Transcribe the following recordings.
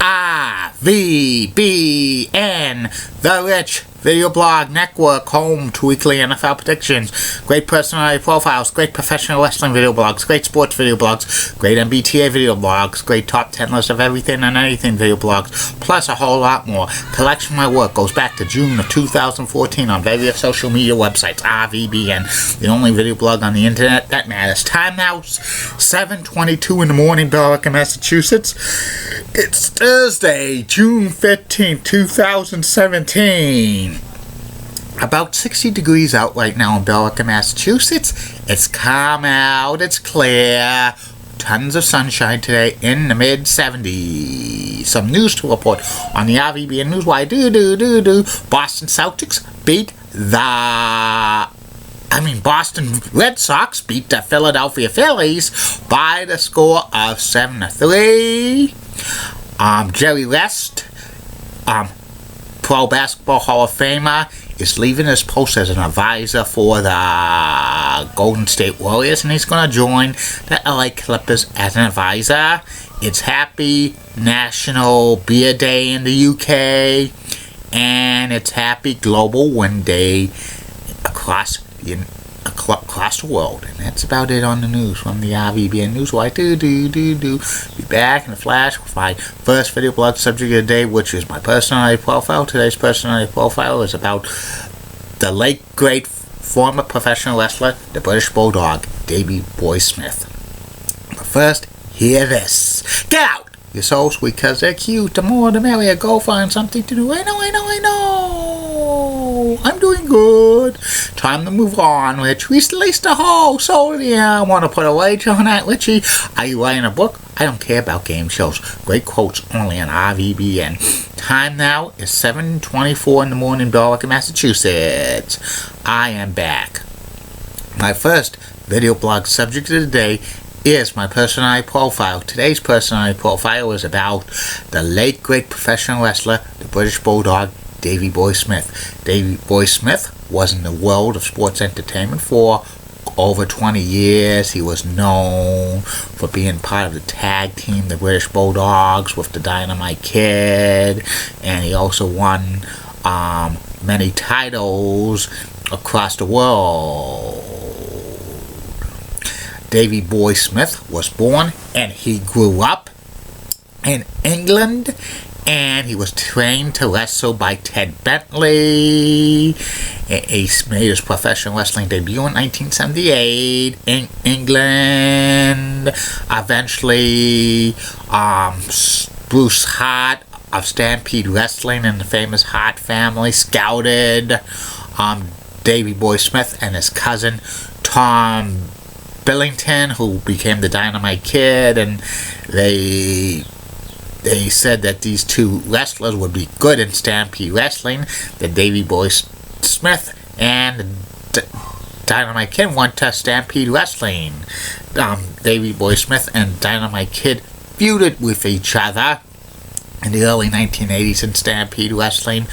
RVBN, the Rich Video Blog Network, home to weekly NFL predictions, great personality profiles, great professional wrestling video blogs, great sports video blogs, great MBTA video blogs, great top 10 list of everything and anything video blogs, plus a whole lot more. Collection of my work goes back to June of 2014 on various social media websites. RVBN, the only video blog on the internet that matters. Time now, 7:22 in the morning, Billerica, Massachusetts. It's Thursday, June 15, 2017. About 60 degrees out right now in Billerica, Massachusetts. It's calm out, it's clear. Tons of sunshine today in the mid-70s. Some news to report on the RVBN Newswire. Boston Celtics beat Boston Red Sox beat the Philadelphia Phillies by the score of 7-3. Jerry West, Pro Basketball Hall of Famer, is leaving his post as an advisor for the Golden State Warriors, and he's going to join the LA Clippers as an advisor. It's Happy National Beer Day in the UK, and it's Happy Global Wind Day across the world. And that's about it on the news from the RVBN Newswire. Be back in a flash with my first video blog subject of the day, which is my personality profile. Today's personality profile is about the late great former professional wrestler, the British Bulldog, Davey Boy Smith. But first, hear this. Get out! You're so sweet because they're cute. The more the merrier. Go find something to do. I know. I'm doing good. Time to move on, Rich. We released the whole. So, yeah, I want to put a wager on that, Richie. Are you writing a book? I don't care about game shows. Great quotes only on RVBN. Time now is 7:24 in the morning, Billerica, Massachusetts. I am back. My first video blog subject of the day is my personality profile. Today's personality profile is about the late great professional wrestler, the British Bulldog, Davey Boy Smith. Davey Boy Smith was in the world of sports entertainment for over 20 years. He was known for being part of the tag team, the British Bulldogs, with the Dynamite Kid, and he also won many titles across the world. Davey Boy Smith was born and he grew up in England, and he was trained to wrestle by Ted Bentley. He made his professional wrestling debut in 1978 in England. Eventually, Bruce Hart of Stampede Wrestling and the famous Hart family scouted Davey Boy Smith and his cousin Tom Billington, who became the Dynamite Kid, and they said that these two wrestlers would be good in Stampede Wrestling. The Davey Boy Smith and the Dynamite Kid went to Stampede Wrestling. Davey Boy Smith and Dynamite Kid feuded with each other in the early 1980s in Stampede Wrestling.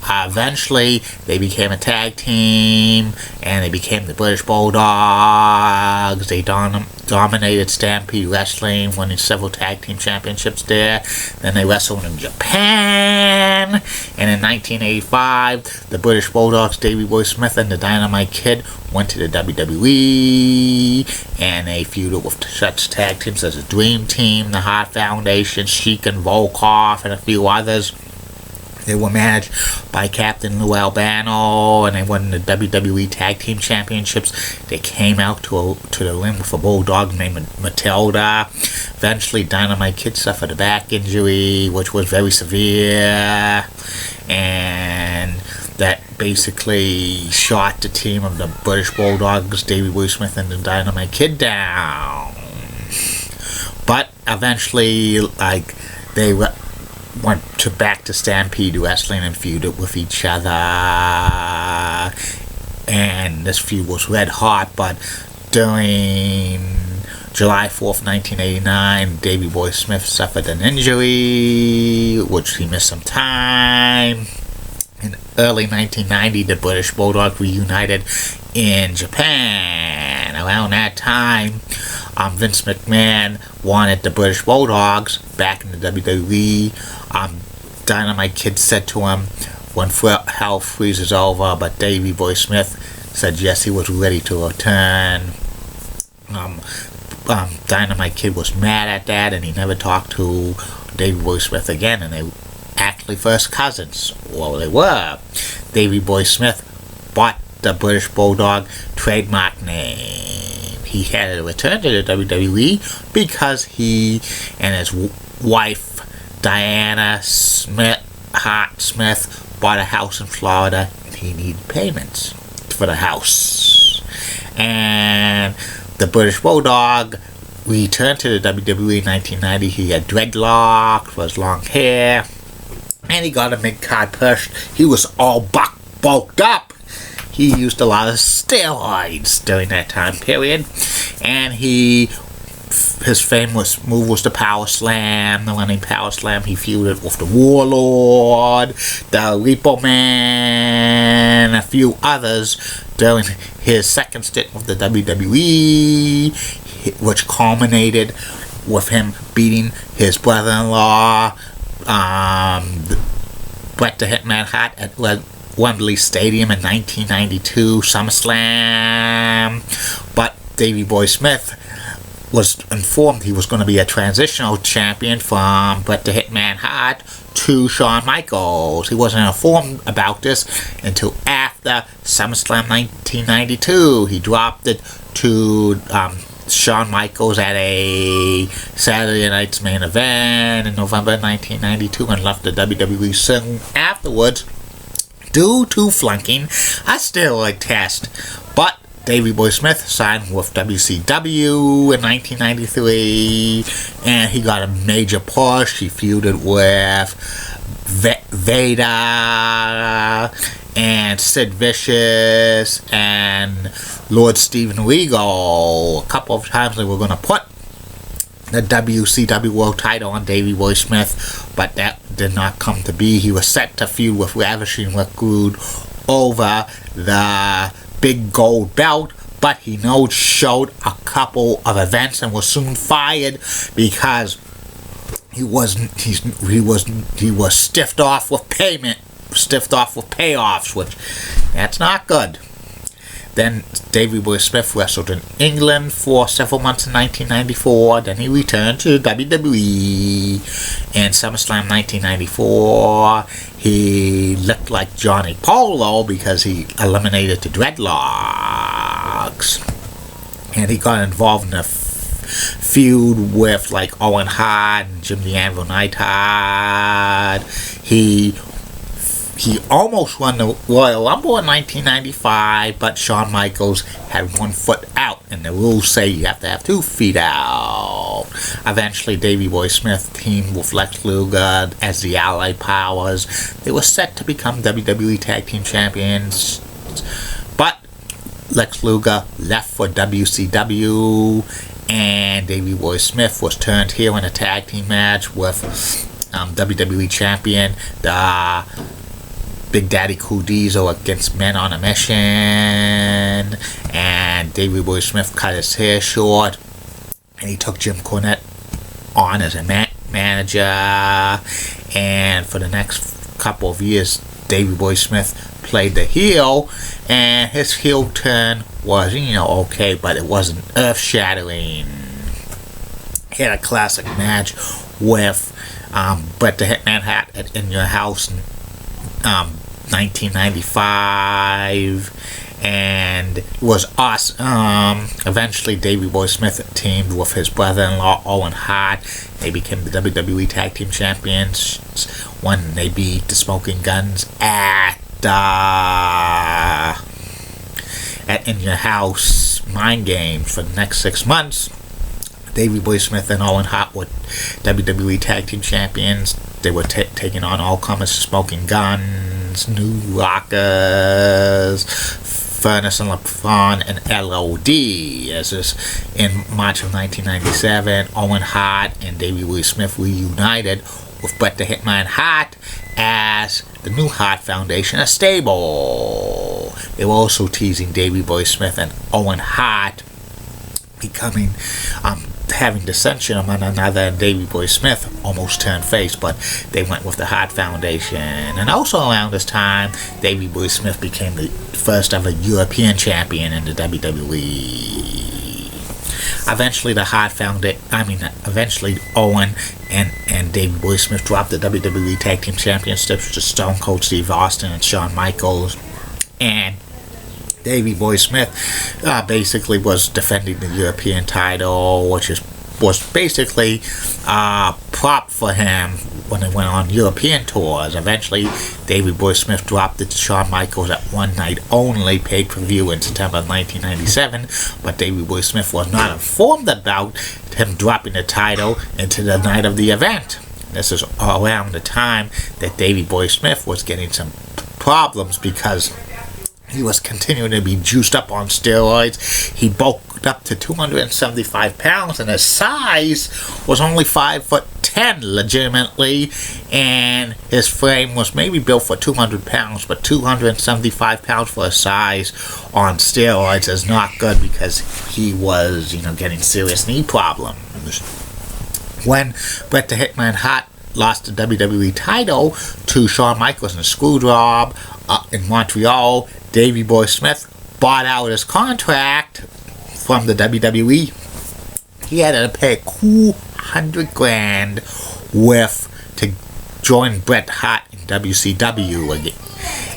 Eventually, they became a tag team, and they became the British Bulldogs. They dominated Stampede Wrestling, winning several tag team championships there. Then they wrestled in Japan, and in 1985, the British Bulldogs, Davey Boy Smith, and the Dynamite Kid went to the WWE, and they feuded with such tag teams as the Dream Team, the Hart Foundation, Sheik and Volkov, and a few others. They were managed by Captain Lou Albano, and they won the WWE Tag Team Championships. They came out to the ring with a bulldog named Matilda. Eventually, Dynamite Kid suffered a back injury, which was very severe, and that basically shot the team of the British Bulldogs, Davey Boy Smith, and the Dynamite Kid down. But eventually, they went back to Stampede Wrestling and feuded with each other, and this feud was red hot. But during July 4th, 1989, Davey Boy Smith suffered an injury, which he missed some time. In early 1990, the British Bulldog reunited in Japan. Around that time, Vince McMahon wanted the British Bulldogs back in the WWE. Dynamite Kid said to him, when hell freezes over, but Davey Boy Smith said yes, he was ready to return. Dynamite Kid was mad at that, and he never talked to Davey Boy Smith again, and they actually first cousins. Well, they were. Davey Boy Smith bought the British Bulldog trademark name. He had to return to the WWE because he and his wife, Diana Hart Smith, bought a house in Florida, and he needed payments for the house. And the British Bulldog returned to the WWE in 1990. He had dreadlocks, was long hair, and he got a mid-card push. He was all bulked up. He used a lot of steroids during that time period, and his famous move was the Power Slam, the running Power Slam. He feuded with the Warlord, the Repo Man, a few others during his second stint with the WWE, which culminated with him beating his brother-in-law, Bret the Hitman Hart, at Wembley Stadium in 1992 SummerSlam. But Davey Boy Smith was informed he was going to be a transitional champion from Bret the Hitman Hart to Shawn Michaels. He wasn't informed about this until after SummerSlam 1992. He dropped it to Shawn Michaels at a Saturday Night's Main Event in November 1992 and left the WWE soon afterwards due to flunking a steroid test. But Davey Boy Smith signed with WCW in 1993, and he got a major push. He feuded with Vader and Sid Vicious and Lord Steven Regal. A couple of times they were going to put the WCW World title on Davey Boy Smith, but that did not come to be. He was set to feud with Ravishing Rick Rude over the big gold belt, but he no-showed a couple of events and was soon fired because he was stiffed off with payoffs, which that's not good. Then Davey Boy Smith wrestled in England for several months in 1994. Then he returned to WWE in SummerSlam 1994. He looked like Johnny Polo because he eliminated the dreadlocks. And he got involved in a feud with like Owen Hart and Jim the Anvil Neidhart. He almost won the Royal Rumble in 1995, but Shawn Michaels had 1 foot out, and the rules say you have to have 2 feet out. Eventually, Davey Boy Smith teamed with Lex Luger as the Allied Powers. They were set to become WWE Tag Team Champions, but Lex Luger left for WCW, and Davey Boy Smith was turned heel in a tag team match with WWE Champion, the Big Daddy Cool Diesel against Men on a Mission, and Davey Boy Smith cut his hair short, and he took Jim Cornette on as a manager, and for the next couple of years, Davey Boy Smith played the heel, and his heel turn was, okay, but it wasn't earth-shattering. He had a classic match with Bret the Hitman Hart at In Your House in 1995, and it was awesome. Eventually, Davey Boy Smith teamed with his brother-in-law Owen Hart. They became the WWE Tag Team Champions when they beat the Smoking Guns at In Your House Mind Games for the next 6 months. Davey Boy Smith and Owen Hart were WWE Tag Team Champions. They were taking on all comers: Smoking Guns, New Rockers, Furnace and LaFon, and LOD. As is in March of 1997, Owen Hart and Davey Boy Smith reunited with Bret the Hitman Hart as the New Hart Foundation, a stable. They were also teasing Davey Boy Smith and Owen Hart becoming having dissension among another, and Davey Boy Smith almost turned face, but they went with the Hart Foundation. And also around this time, Davey Boy Smith became the first ever European champion in the WWE. Eventually, eventually Owen and Davey Boy Smith dropped the WWE Tag Team Championships to Stone Cold Steve Austin and Shawn Michaels, and Davey Boy Smith basically was defending the European title, which was basically prop for him when they went on European tours. Eventually, Davey Boy Smith dropped it to Shawn Michaels at One Night Only pay-per-view in September 1997, but Davey Boy Smith was not informed about him dropping the title into the night of the event. This is around the time that Davey Boy Smith was getting some problems because he was continuing to be juiced up on steroids. He bulked up to 275 pounds, and his size was only 5'10" legitimately, and his frame was maybe built for 200 pounds, but 275 pounds for a size on steroids is not good because he was, getting serious knee problems. When Bret the Hitman Hart lost the WWE title to Shawn Michaels in a screw job in Montreal, Davey Boy Smith bought out his contract from the WWE. He had to pay $200,000 to join Bret Hart in WCW again.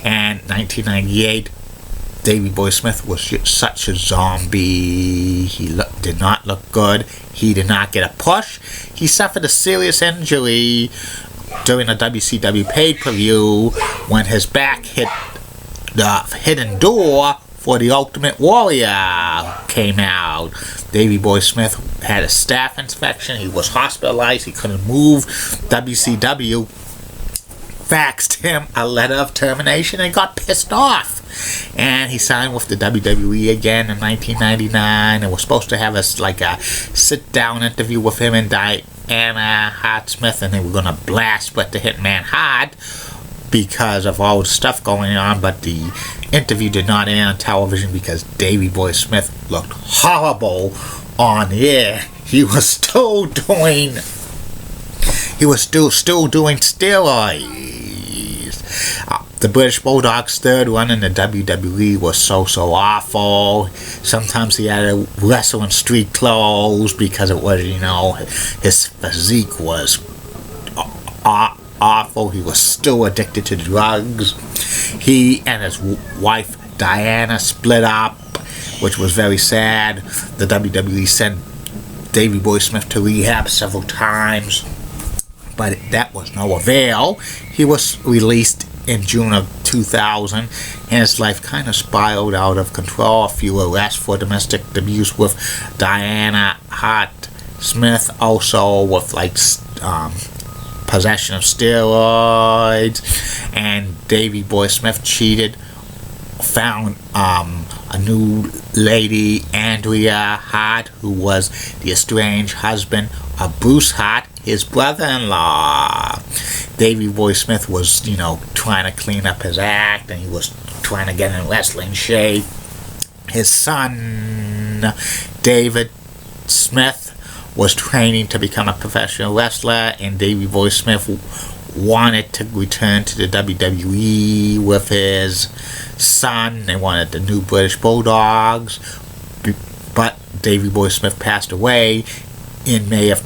And 1998, Davey Boy Smith was such a zombie. He did not look good. He did not get a push. He suffered a serious injury during a WCW pay-per-view when his back hit the hidden door for the Ultimate Warrior came out. Davey Boy Smith had a staph infection. He was hospitalized. He couldn't move. WCW faxed him a letter of termination and got pissed off. And he signed with the WWE again in 1999 and was supposed to have a sit-down interview with him and Diana Hart Smith, and they were going to blast Bret the Hitman Hart because of all the stuff going on, but the interview did not air on television because Davey Boy Smith looked horrible on air. He was still doing steroids. The British Bulldog's third run in the WWE was so awful. Sometimes he had to wrestle in street clothes because it was, his physique was awful. He was still addicted to drugs. He and his wife Diana split up, which was very sad. The WWE sent Davey Boy Smith to rehab several times, but that was no avail. He was released in June of 2000, and his life kind of spiraled out of control. A few arrests for domestic abuse with Diana Hart Smith, also with possession of steroids, and Davey Boy Smith found a new lady, Andrea Hart, who was the estranged husband of Bruce Hart, his brother-in-law. Davey Boy Smith was, trying to clean up his act, and he was trying to get in wrestling shape. His son, David Smith, was training to become a professional wrestler, and Davey Boy Smith wanted to return to the WWE with his son. They wanted the new British Bulldogs, but Davey Boy Smith passed away in May of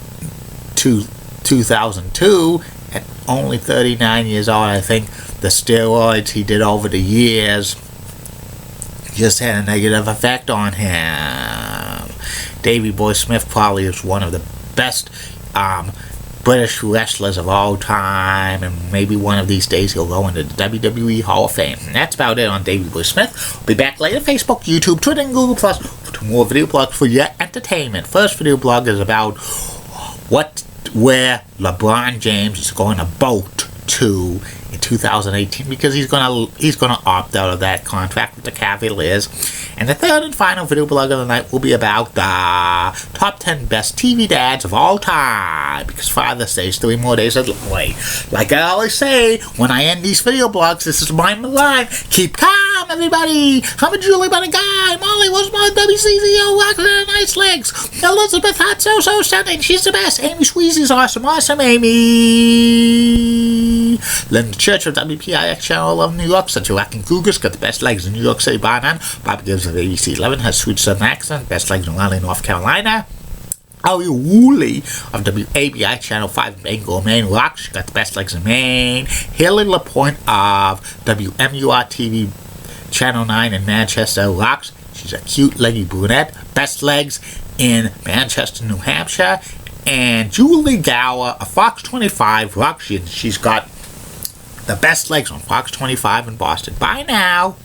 2002 at only 39 years old. I think the steroids he did over the years just had a negative effect on him. Davey Boy Smith probably is one of the best British wrestlers of all time, and maybe one of these days he'll go into the WWE Hall of Fame. And that's about it on Davey Boy Smith. We'll be back later. Facebook, YouTube, Twitter, and Google Plus for more video blogs for your entertainment. First video blog is about where LeBron James is going to boat 2 in 2018 because he's gonna opt out of that contract with the Cavaliers. And the third and final video blog of the night will be about the top 10 best TV dads of all time, because Father's Day is 3 more days away. Like I always say when I end these video blogs, this is my line: keep calm, everybody. I'm a Julie Bunny guy. Molly was my WCZO walking on nice legs. Elizabeth Hot so stunning. She's the best. Amy Sweezy's awesome Amy. Linda Church of WPIX Channel 11 New York. Such a rocking Cougars. Got the best legs in New York City bar none. Bobby Gibbs of ABC 11 has sweet southern accent. Best legs in Raleigh, North Carolina. Howie Woolley of WABI Channel 5 Bangor, Maine rocks. She got the best legs in Maine. Haley LaPointe of WMUR TV Channel 9 in Manchester rocks. She's a cute, leggy brunette. Best legs in Manchester, New Hampshire. And Julie Gower of Fox 25 rocks. She's got the best legs on Fox 25 in Boston. Bye now.